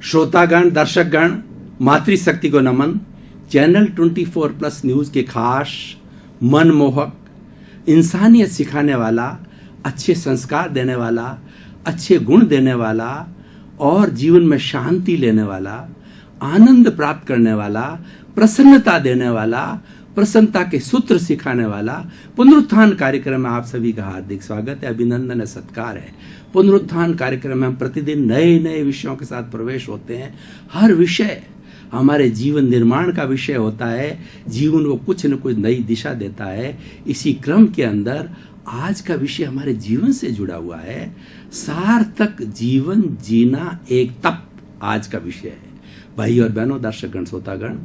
श्रोतागण, दर्शकगण, मातृशक्ति को नमन। चैनल 24+ न्यूज़ के खास, मनमोहक, इंसानियत सिखाने वाला, अच्छे संस्कार देने वाला, अच्छे गुण देने वाला और जीवन में शांति लेने वाला, आनंद प्राप्त करने वाला, प्रसन्नता देने वाला, प्रसन्नता के सूत्र सिखाने वाला पुनरुत्थान कार्यक्रम में आप सभी का हार्दिक स्वागत है, अभिनंदन है, सत्कार है। पुनरुत्थान कार्यक्रम में हम प्रतिदिन नए नए विषयों के साथ प्रवेश होते हैं। हर विषय हमारे जीवन निर्माण का विषय होता है, जीवन को कुछ न कुछ नई दिशा देता है। इसी क्रम के अंदर आज का विषय हमारे जीवन से जुड़ा हुआ है। सार्थक जीवन जीना एक तप आज का विषय है। भाई और बहनों, दर्शकगण, श्रोतागण,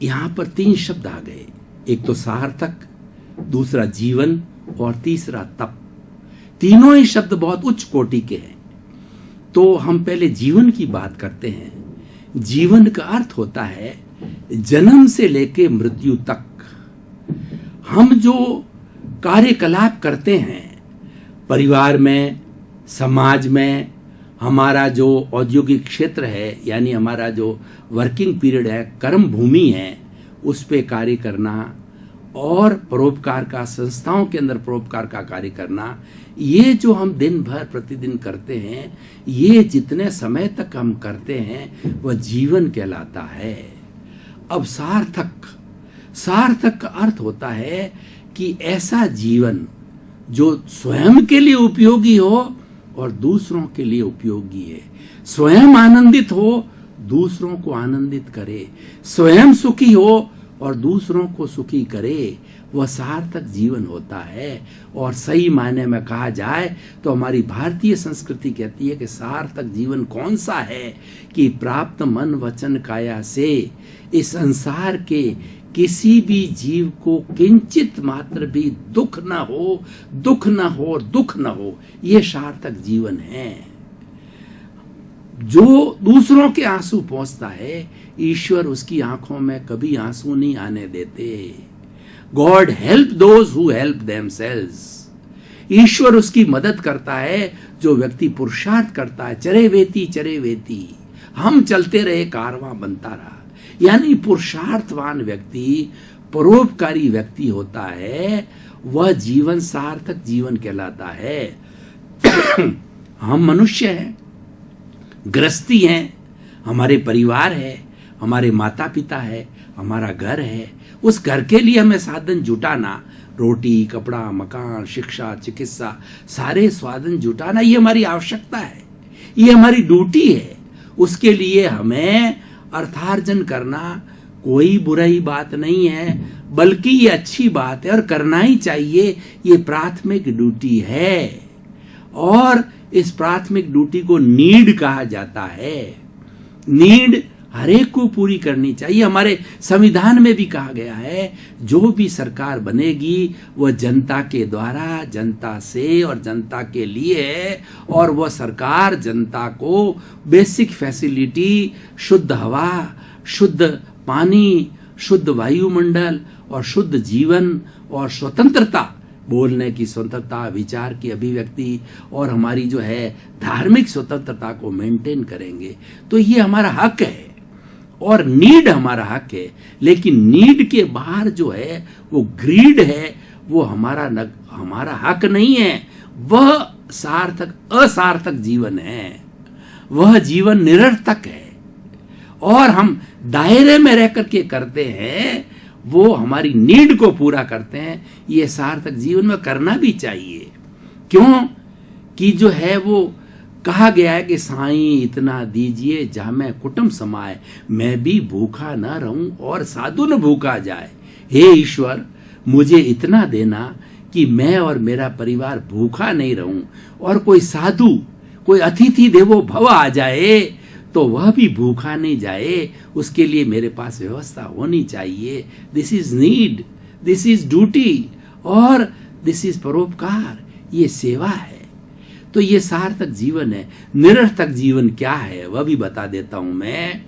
यहाँ पर 3 शब्द आ गए। एक तो सार्थक, दूसरा जीवन और तीसरा तप। तीनों ही शब्द बहुत उच्च कोटि के हैं। तो हम पहले जीवन की बात करते हैं। जीवन का अर्थ होता है जन्म से लेकर मृत्यु तक हम जो कार्यकलाप करते हैं, परिवार में, समाज में, हमारा जो औद्योगिक क्षेत्र है, यानी हमारा जो वर्किंग पीरियड है, कर्म भूमि है, उस पे कार्य करना और परोपकार का, संस्थाओं के अंदर परोपकार का कार्य करना, ये जो हम दिन भर प्रतिदिन करते हैं, ये जितने समय तक हम करते हैं वह जीवन कहलाता है। अब सार्थक का अर्थ होता है कि ऐसा जीवन जो स्वयं के लिए उपयोगी हो और दूसरों के लिए उपयोगी है। स्वयं आनंदित हो, दूसरों को आनंदित करे, स्वयं सुखी हो और दूसरों को सुखी करे, वह सार्थक जीवन होता है। और सही मायने में कहा जाए तो हमारी भारतीय संस्कृति कहती है कि सार्थक जीवन कौन सा है कि प्राप्त मन वचन काया से इस संसार के किसी भी जीव को किंचित मात्र भी दुख न हो, ये सार्थक जीवन है। जो दूसरों के आंसू पहुंचता है, ईश्वर उसकी आंखों में कभी आंसू नहीं आने देते। God help those who help themselves. ईश्वर उसकी मदद करता है जो व्यक्ति पुरुषार्थ करता है। चरे वेती हम चलते रहे, कारवां बनता रहा। यानी पुरुषार्थवान व्यक्ति, परोपकारी व्यक्ति होता है, वह जीवन सार्थक जीवन कहलाता है। हम मनुष्य हैं, गृहस्थी हैं, हमारे परिवार है, हमारे माता पिता है, हमारा घर है। उस घर के लिए हमें साधन जुटाना, रोटी, कपड़ा, मकान, शिक्षा, चिकित्सा, सारे साधन जुटाना, ये हमारी आवश्यकता है, ये हमारी ड्यूटी है। उसके लिए हमें अर्थार्जन करना कोई बुरी बात नहीं है, बल्कि ये अच्छी बात है और करना ही चाहिए। ये प्राथमिक ड्यूटी है और इस प्राथमिक ड्यूटी को नीड कहा जाता है। नीड हरेक को पूरी करनी चाहिए। हमारे संविधान में भी कहा गया है, जो भी सरकार बनेगी वह जनता के द्वारा, जनता से और जनता के लिए है। और वह सरकार जनता को बेसिक फैसिलिटी, शुद्ध हवा, शुद्ध पानी, शुद्ध वायुमंडल और शुद्ध जीवन और स्वतंत्रता, बोलने की स्वतंत्रता, विचार की अभिव्यक्ति और हमारी जो है धार्मिक स्वतंत्रता को मेंटेन करेंगे। तो ये हमारा हक है और नीड हमारा हक है। लेकिन नीड के बाहर जो है वो ग्रीड है, वो हमारा हक नहीं है। वह असार्थक जीवन है, वह जीवन निरर्थक है। और हम दायरे में रह करके करते हैं, वो हमारी नीड को पूरा करते हैं। ये सार्थक जीवन में करना भी चाहिए। क्यों कि जो है वो कहा गया है कि साईं इतना दीजिए जामे कुटुंब समाए, मैं भी भूखा न रहूं और साधु न भूखा जाए। हे ईश्वर, मुझे इतना देना कि मैं और मेरा परिवार भूखा नहीं रहूं और कोई साधु, कोई अतिथि देवो भव आ जाए तो वह भी भूखा नहीं जाए। उसके लिए मेरे पास व्यवस्था होनी चाहिए। This is need, this is duty और दिस इज परोपकार, ये सेवा है। तो ये सार्थक जीवन है। निरर्थक जीवन क्या है वह भी बता देता हूं मैं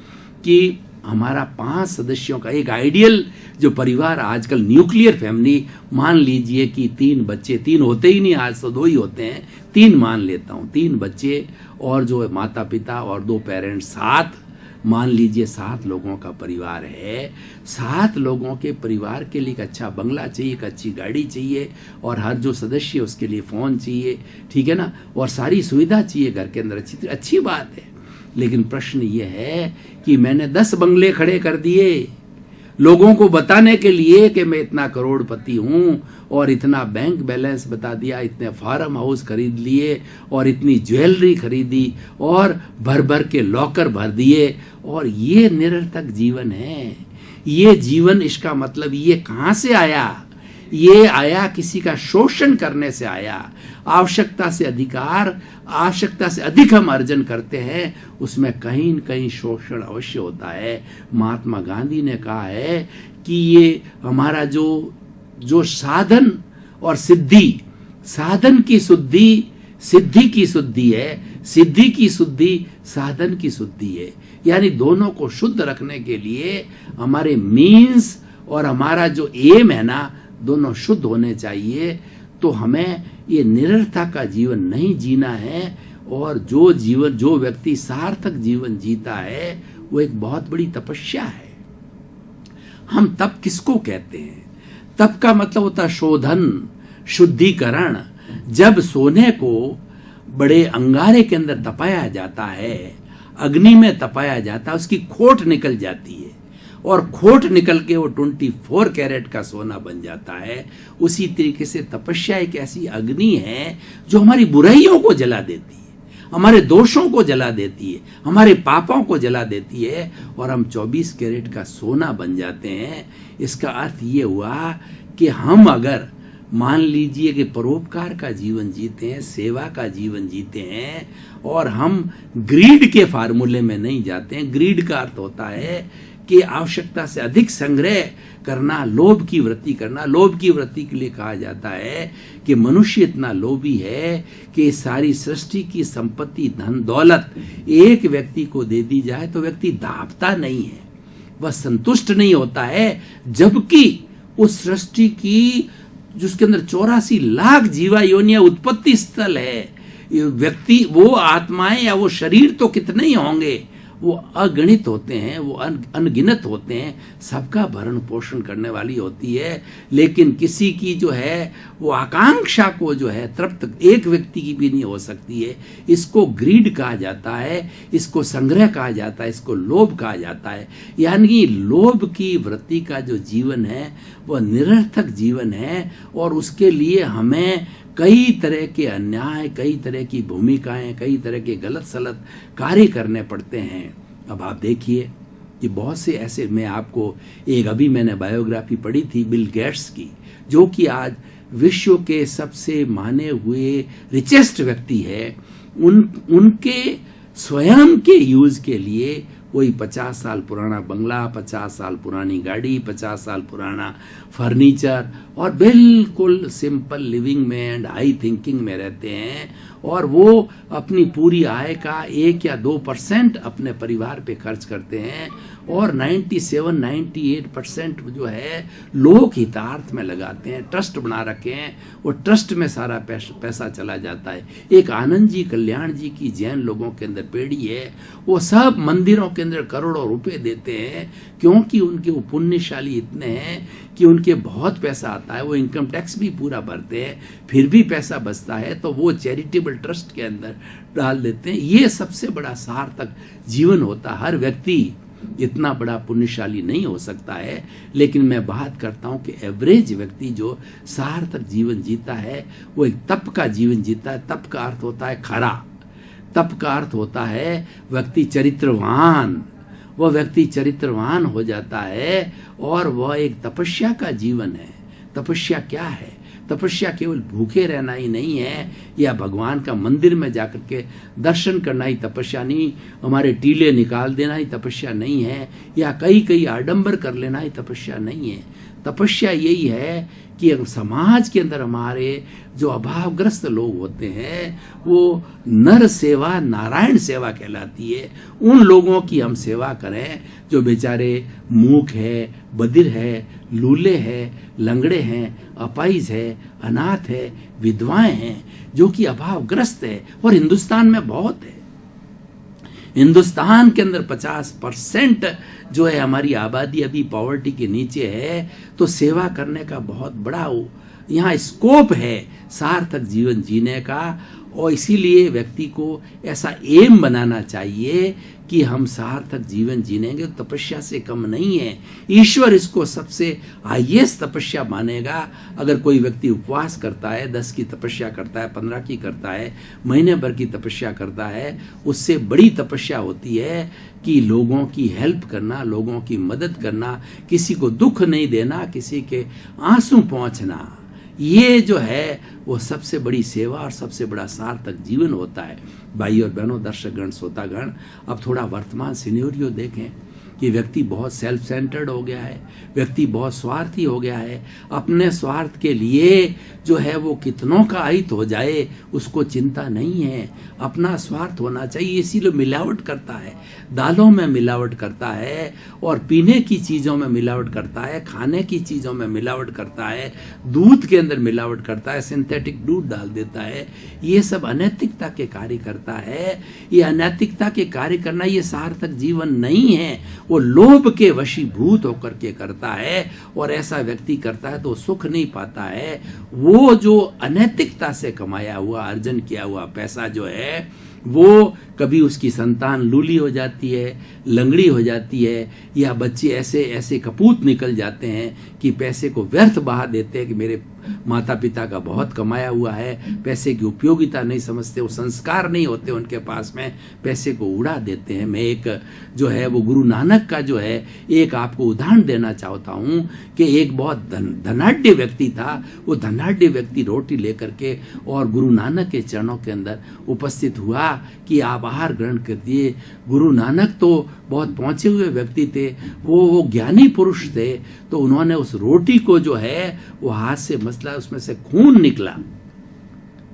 कि हमारा 5 सदस्यों का एक आइडियल जो परिवार, आजकल न्यूक्लियर फैमिली, मान लीजिए कि 3 बच्चे, 3 होते ही नहीं, आज तो 2 ही होते हैं, 3 मान लेता हूँ, 3 बच्चे और जो माता पिता और 2 पेरेंट्स, 7, मान लीजिए 7 लोगों का परिवार है। 7 लोगों के परिवार के लिए एक अच्छा बंगला चाहिए, एक अच्छी गाड़ी चाहिए, और हर जो सदस्य उसके लिए फ़ोन चाहिए, ठीक है ना, और सारी सुविधा चाहिए घर के अंदर। अच्छी बात है, लेकिन प्रश्न ये है कि मैंने 10 बंगले खड़े कर दिए लोगों को बताने के लिए कि मैं इतना करोड़पति हूं, और इतना बैंक बैलेंस बता दिया, इतने फार्म हाउस खरीद लिए, और इतनी ज्वेलरी खरीदी, और भर भर के लॉकर भर दिए, और ये निरर्थक जीवन है। ये जीवन, इसका मतलब ये कहाँ से आया? ये आया किसी का शोषण करने से आया। आवश्यकता से अधिकार, आवश्यकता से अधिक हम अर्जन करते हैं, उसमें कहीं न कहीं शोषण अवश्य होता है। महात्मा गांधी ने कहा है कि ये हमारा जो साधन और सिद्धि, साधन की शुद्धि सिद्धि की शुद्धि है, सिद्धि की शुद्धि साधन की शुद्धि है। यानी दोनों को शुद्ध रखने के लिए हमारे मीन्स और हमारा जो एम है ना, दोनों शुद्ध होने चाहिए। तो हमें ये निरर्थता का जीवन नहीं जीना है, और जो व्यक्ति सार्थक जीवन जीता है वो एक बहुत बड़ी तपस्या है। हम तप किसको कहते हैं? तप का मतलब होता है शोधन, शुद्धिकरण। जब सोने को बड़े अंगारे के अंदर तपाया जाता है, अग्नि में तपाया जाता है, उसकी खोट निकल जाती है, और खोट निकल के वो 24 कैरेट का सोना बन जाता है। उसी तरीके से तपस्या एक ऐसी अग्नि है जो हमारी बुराइयों को जला देती है, हमारे दोषों को जला देती है, हमारे पापों को जला देती है, और हम 24 कैरेट का सोना बन जाते हैं। इसका अर्थ ये हुआ कि हम अगर मान लीजिए कि परोपकार का जीवन जीते हैं, सेवा का जीवन जीते हैं, और हम ग्रीड के फार्मूले में नहीं जाते हैं। ग्रीड का अर्थ होता है कि आवश्यकता से अधिक संग्रह करना, लोभ की वृत्ति करना। लोभ की वृत्ति के लिए कहा जाता है कि मनुष्य इतना लोभी है कि सारी सृष्टि की संपत्ति, धन दौलत एक व्यक्ति को दे दी जाए तो व्यक्ति दाबता नहीं है, वह संतुष्ट नहीं होता है, जबकि उस सृष्टि की जिसके अंदर 84 लाख जीवा योनिया उत्पत्ति स्थल है, व्यक्ति, वो आत्माएं या वो शरीर तो कितने ही होंगे, वो अगणित होते हैं, वो अनगिनत होते हैं, सबका भरण पोषण करने वाली होती है। लेकिन किसी की जो है वो आकांक्षा को जो है तृप्त एक व्यक्ति की भी नहीं हो सकती है। इसको ग्रीड कहा जाता है, इसको संग्रह कहा जाता है, इसको लोभ कहा जाता है। यानी लोभ की वृत्ति का जो जीवन है वह निरर्थक जीवन है, और उसके लिए हमें कई तरह के अन्याय, कई तरह की भूमिकाएं, कई तरह के गलत सलत कार्य करने पड़ते हैं। अब आप देखिए कि बहुत से ऐसे, मैं आपको एक अभी मैंने बायोग्राफी पढ़ी थी बिल गेट्स की, जो कि आज विश्व के सबसे माने हुए रिचेस्ट व्यक्ति है। उनके स्वयं के यूज के लिए कोई 50 साल पुराना बंगला, 50 साल पुरानी गाड़ी, 50 साल पुराना फर्नीचर, और बिल्कुल सिंपल लिविंग में एंड हाई थिंकिंग में रहते हैं, और वो अपनी पूरी आय का 1 या 2% अपने परिवार पे खर्च करते हैं, और 97-98% जो है लोक हितार्थ में लगाते हैं। ट्रस्ट बना रखे हैं, वो ट्रस्ट में सारा पैसा चला जाता है। एक आनंद जी, कल्याण जी की जैन लोगों के अंदर पीढ़ी है, वो सब मंदिरों के अंदर करोड़ों रुपए देते हैं, क्योंकि उनके वो पुण्यशाली इतने हैं कि उनके बहुत पैसा आता है, वो इनकम टैक्स भी पूरा भरते हैं, फिर भी पैसा बचता है तो वो चैरिटेबल ट्रस्ट के अंदर डाल देते हैं। ये सबसे बड़ा सार्थक जीवन होता है। हर व्यक्ति इतना बड़ा पुण्यशाली नहीं हो सकता है, लेकिन मैं बात करता हूं कि एवरेज व्यक्ति जो सार्थक जीवन जीता है वो एक तप का जीवन जीता है। तप का अर्थ होता है खरा, तप का अर्थ होता है व्यक्ति चरित्रवान, वह व्यक्ति चरित्रवान हो जाता है, और वह एक तपस्या का जीवन है। तपस्या क्या है? तपस्या केवल भूखे रहना ही नहीं है, या भगवान का मंदिर में जाकर के दर्शन करना ही तपस्या नहीं, हमारे टीले निकाल देना ही तपस्या नहीं है, या कई आडंबर कर लेना ही तपस्या नहीं है। तपस्या यही है कि समाज के अंदर हमारे जो अभावग्रस्त लोग होते हैं, वो नर सेवा नारायण सेवा कहलाती है। उन लोगों की हम सेवा करें जो बेचारे मूक है, बधिर है, लूले हैं, लंगड़े हैं, अपाहिज है, अनाथ है, विधवाएं हैं, जो कि अभावग्रस्त है। और हिंदुस्तान में बहुत है। हिंदुस्तान के अंदर 50% जो है हमारी आबादी अभी पॉवर्टी के नीचे है। तो सेवा करने का बहुत बड़ा यहाँ स्कोप है सार्थक जीवन जीने का। और इसीलिए व्यक्ति को ऐसा एम बनाना चाहिए कि हम सार्थक जीवन जीनेंगे। तो तपस्या से कम नहीं है। ईश्वर इसको सबसे हाईएस्ट तपस्या मानेगा। अगर कोई व्यक्ति उपवास करता है, 10 की तपस्या करता है, 15 की करता है, महीने भर की तपस्या करता है, उससे बड़ी तपस्या होती है कि लोगों की हेल्प करना, लोगों की मदद करना, किसी को दुख नहीं देना, किसी के आंसू पहुंचना। ये जो है वो सबसे बड़ी सेवा और सबसे बड़ा सार्थक जीवन होता है। भाई और बहनों, दर्शकगण, श्रोतागण, अब थोड़ा वर्तमान सिनेरियो देखें कि व्यक्ति बहुत सेल्फ सेंटर्ड हो गया है, व्यक्ति बहुत स्वार्थी हो गया है। अपने स्वार्थ के लिए जो है वो कितनों का अहित हो जाए उसको चिंता नहीं है। अपना स्वार्थ होना चाहिए, इसीलिए मिलावट करता है, दालों में मिलावट करता है, और पीने की चीज़ों में मिलावट करता है, खाने की चीज़ों में मिलावट करता है, दूध के अंदर मिलावट करता है, सिंथेटिक दूध डाल देता है। ये सब अनैतिकता के कार्य करता है। ये अनैतिकता के कार्य करना ये सार्थक जीवन नहीं है। वो लोभ के वशीभूत होकर के करता है, और ऐसा व्यक्ति करता है तो सुख नहीं पाता है। वो जो अनैतिकता से कमाया हुआ, अर्जन किया हुआ पैसा जो है वो कभी उसकी संतान लूली हो जाती है, लंगड़ी हो जाती है, या बच्चे ऐसे ऐसे कपूत निकल जाते हैं कि पैसे को व्यर्थ बहा देते हैं कि मेरे माता पिता का बहुत कमाया हुआ है, पैसे की उपयोगिता नहीं समझते, वो संस्कार नहीं होते उनके पास में, पैसे को उड़ा देते हैं। मैं एक जो है वो गुरु नानक का जो है एक आपको उदाहरण देना चाहता हूँ कि एक बहुत धनाढ्य व्यक्ति था। वो धनाढ्य व्यक्ति रोटी लेकर के और गुरु नानक के चरणों के अंदर उपस्थित हुआ कि आप आहार ग्रहण करती। गुरु नानक तो बहुत पहुंचे हुए व्यक्ति थे, वो ज्ञानी पुरुष थे। तो उन्होंने उस रोटी को जो है वो हाथ से मसला, उसमें से खून निकला।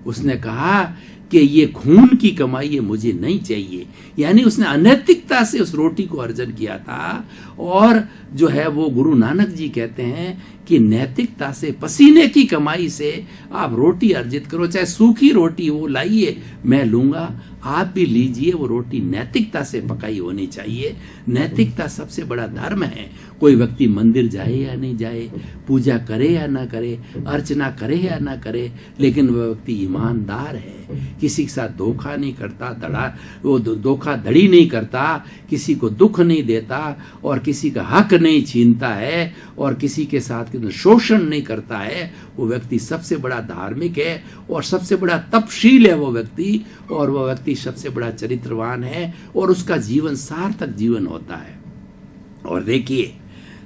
उसने कहा कि ये खून की कमाई है, मुझे नहीं चाहिए। यानी उसने अनैतिकता से उस रोटी को अर्जन किया था। और जो है वो गुरु नानक जी कहते हैं कि नैतिकता से, पसीने की कमाई से आप रोटी अर्जित करो, चाहे सूखी रोटी हो, लाइए, मैं लूंगा, आप भी लीजिए। वो रोटी नैतिकता से पकाई होनी चाहिए। नैतिकता सबसे बड़ा धर्म है। कोई व्यक्ति मंदिर जाए या नहीं जाए, पूजा करे या ना करे, अर्चना करे या ना करे, लेकिन वह व्यक्ति ईमानदार है, किसी के साथ धोखा नहीं करता, वो धोखाधड़ी नहीं करता, किसी को दुख नहीं देता, और किसी का हक नहीं छीनता है, और किसी के साथ शोषण नहीं करता है। वो व्यक्ति सबसे बड़ा धार्मिक है और सबसे बड़ा तपशील है वो व्यक्ति, और वह व्यक्ति सबसे बड़ा चरित्रवान है, और उसका जीवन सार्थक जीवन होता है। और देखिए,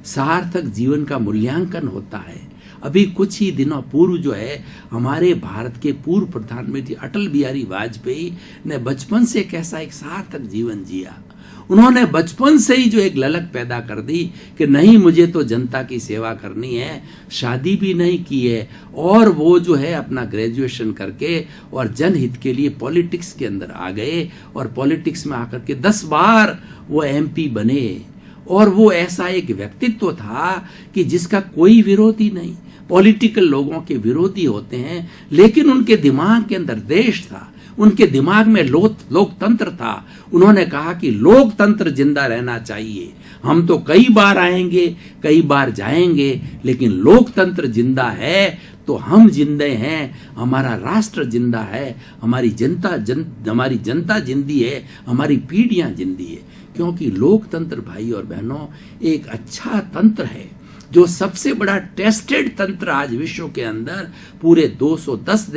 सार्थक जीवन का मूल्यांकन होता है। अभी कुछ ही दिनों पूर्व जो है हमारे भारत के पूर्व प्रधानमंत्री अटल बिहारी वाजपेयी ने बचपन से कैसा एक सार्थक जीवन जिया। उन्होंने बचपन से ही जो एक ललक पैदा कर दी कि नहीं, मुझे तो जनता की सेवा करनी है। शादी भी नहीं की है, और वो जो है अपना ग्रेजुएशन करके और जनहित के लिए पॉलिटिक्स के अंदर आ गए, और पॉलिटिक्स में आकर के 10 बार वो MP बने। और वो ऐसा एक व्यक्तित्व था कि जिसका कोई विरोधी नहीं। पॉलिटिकल लोगों के विरोधी होते हैं, लेकिन उनके दिमाग के अंदर देश था, उनके दिमाग में लोकतंत्र था। उन्होंने कहा कि लोकतंत्र जिंदा रहना चाहिए। हम तो कई बार आएंगे, कई बार जाएंगे, लेकिन लोकतंत्र जिंदा है तो हम जिंदे हैं, हमारा राष्ट्र जिंदा है, हमारी जनता जिंदी है, हमारी पीढ़ियां जिंदी है। क्योंकि लोकतंत्र भाई और बहनों एक अच्छा तंत्र है, जो सबसे बड़ा टेस्टेड तंत्र आज विश्व के अंदर पूरे 210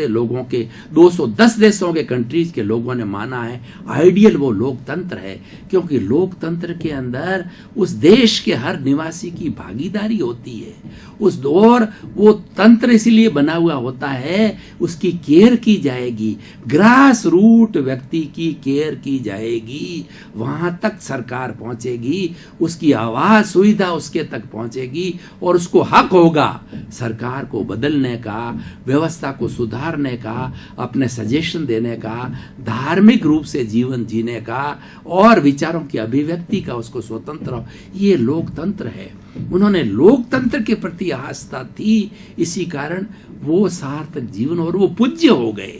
देशों के कंट्रीज के लोगों ने माना है आइडियल वो लोकतंत्र है। क्योंकि लोकतंत्र के अंदर उस देश के हर निवासी की भागीदारी होती है। उस दौर वो तंत्र इसलिए बना हुआ होता है, उसकी केयर की जाएगी, ग्रास रूट व्यक्ति की केयर की जाएगी, वहां तक सरकार पहुंचेगी, उसकी आवाज सुविधा उसके तक पहुंचेगी, और उसको हक होगा सरकार को बदलने का, व्यवस्था को सुधारने का, अपने सजेशन देने का, धार्मिक रूप से जीवन जीने का और विचारों की अभिव्यक्ति का उसको स्वतंत्र, ये लोकतंत्र है। उन्होंने लोकतंत्र के प्रति आस्था थी, इसी कारण वो सार्थक जीवन और वो पूज्य हो गए।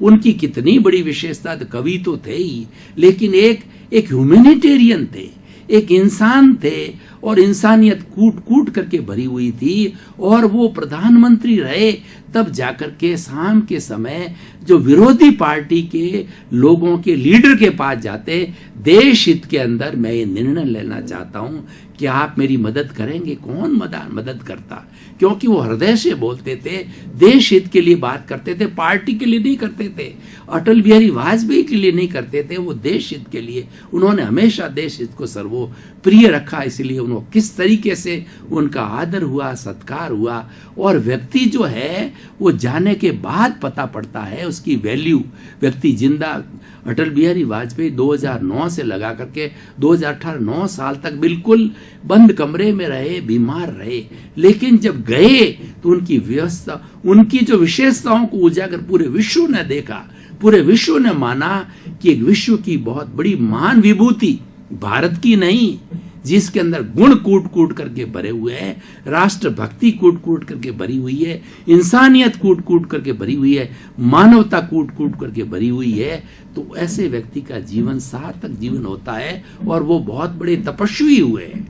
उनकी कितनी बड़ी विशेषता, कवि तो थे ही, लेकिन एक ह्यूमैनिटेरियन थे, एक इंसान थे और इंसानियत कूट कूट करके भरी हुई थी। और वो प्रधानमंत्री रहे, तब जाकर के शाम के समय जो विरोधी पार्टी के लोगों के लीडर के पास जाते, देश हित के अंदर मैं ये निर्णय लेना चाहता हूं कि आप मेरी मदद करेंगे। कौन मदद करता, क्योंकि वो हृदय से बोलते थे, देश हित के लिए बात करते थे, पार्टी के लिए नहीं करते थे। अटल बिहारी वाजपेयी के लिए नहीं करते थे, वो देश हित के लिए। उन्होंने हमेशा देश हित को सर्वोप्रिय रखा, इसलिए उन्होंने किस तरीके से उनका आदर हुआ, सत्कार हुआ। और व्यक्ति जो है वो जाने के बाद पता पड़ता है उसकी वैल्यू। व्यक्ति जिंदा, अटल बिहारी वाजपेयी 2009 से लगा करके 2018 9 साल तक बिल्कुल बंद कमरे में रहे, बीमार रहे, लेकिन जब गए तो उनकी व्यवस्था, उनकी जो विशेषताओं को उजागर पूरे विश्व ने देखा, पूरे विश्व ने माना कि एक विश्व की बहुत बड़ी महान विभूति, भारत की नहीं, जिसके अंदर गुण कूट कूट करके भरे हुए हैं, राष्ट्रभक्ति कूट कूट करके भरी हुई है, इंसानियत कूट कूट करके भरी हुई है, मानवता कूट कूट करके भरी हुई है, तो ऐसे व्यक्ति का जीवन सार्थक जीवन होता है और वो बहुत बड़े तपस्वी हुए हैं।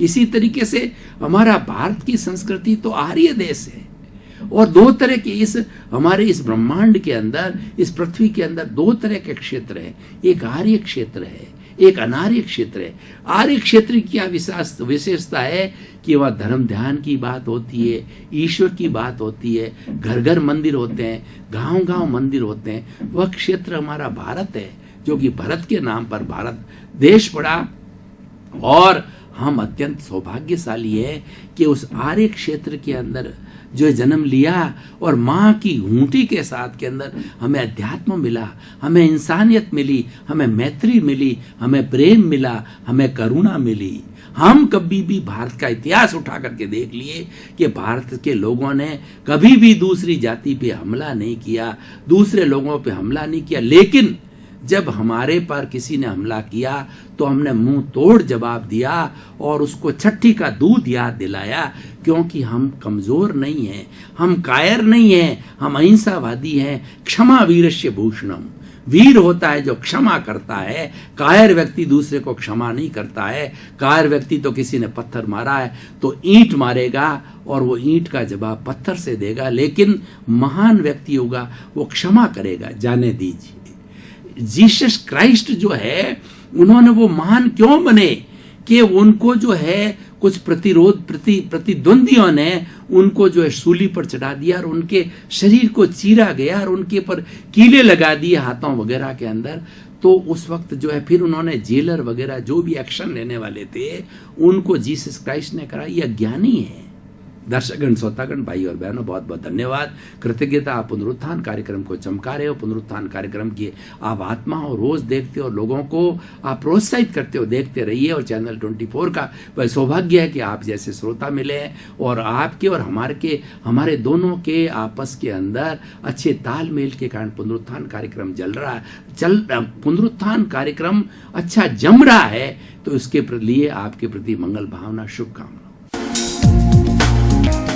इसी तरीके से हमारा भारत की संस्कृति तो आर्य देश है और दो तरह के हमारे इस ब्रह्मांड के अंदर, इस पृथ्वी के अंदर दो तरह के क्षेत्र है। एक आर्य क्षेत्र है, एक अनार्य क्षेत्र है। आर्य क्षेत्र की क्या विशेषता है कि वह धर्म ध्यान की बात होती है, ईश्वर की बात होती है, घर घर मंदिर होते हैं, गांव गांव मंदिर होते हैं। वह क्षेत्र हमारा भारत है, जो कि भारत के नाम पर भारत देश पड़ा। और हम अत्यंत सौभाग्यशाली है कि उस आर्य क्षेत्र के अंदर जो जन्म लिया और माँ की ऊँटी के साथ के अंदर हमें अध्यात्म मिला, हमें इंसानियत मिली, हमें मैत्री मिली, हमें प्रेम मिला, हमें करुणा मिली। हम कभी भी भारत का इतिहास उठा करके देख लिए कि भारत के लोगों ने कभी भी दूसरी जाति पे हमला नहीं किया, दूसरे लोगों पे हमला नहीं किया, लेकिन जब हमारे पर किसी ने हमला किया तो हमने मुंह तोड़ जवाब दिया और उसको छठी का दूध याद दिलाया, क्योंकि हम कमजोर नहीं हैं, हम कायर नहीं हैं, हम अहिंसावादी हैं। क्षमा वीरस्य भूषणम, वीर होता है जो क्षमा करता है, कायर व्यक्ति दूसरे को क्षमा नहीं करता है। कायर व्यक्ति तो किसी ने पत्थर मारा है तो ईंट मारेगा और वो ईंट का जवाब पत्थर से देगा, लेकिन महान व्यक्ति होगा वो क्षमा करेगा। जाने दीजिए, जीसस क्राइस्ट जो है उन्होंने वो महान क्यों बने कि उनको जो है कुछ प्रतिद्वंदियों ने उनको जो है सूली पर चढ़ा दिया और उनके शरीर को चीरा गया और उनके पर कीले लगा दिए हाथों वगैरह के अंदर। तो उस वक्त जो है फिर उन्होंने जेलर वगैरह जो भी एक्शन लेने वाले थे उनको जीसस क्राइस्ट ने करा। ये अज्ञानी है। दर्शकगण, श्रोतागण, भाई और बहनों, बहुत बहुत धन्यवाद, कृतज्ञता। आप पुनरुत्थान कार्यक्रम को चमका रहे हो। पुनरुत्थान कार्यक्रम की आप आत्मा हो, रोज देखते हो, लोगों को आप प्रोत्साहित करते हो, देखते रहिए। और चैनल 24 का वह सौभाग्य है कि आप जैसे श्रोता मिले हैं और आपके और हमारे दोनों के आपस के अंदर अच्छे तालमेल के कारण पुनरुत्थान कार्यक्रम पुनरुत्थान कार्यक्रम अच्छा जम रहा है। तो इसके लिए आपके प्रति मंगल भावना, शुभकामना।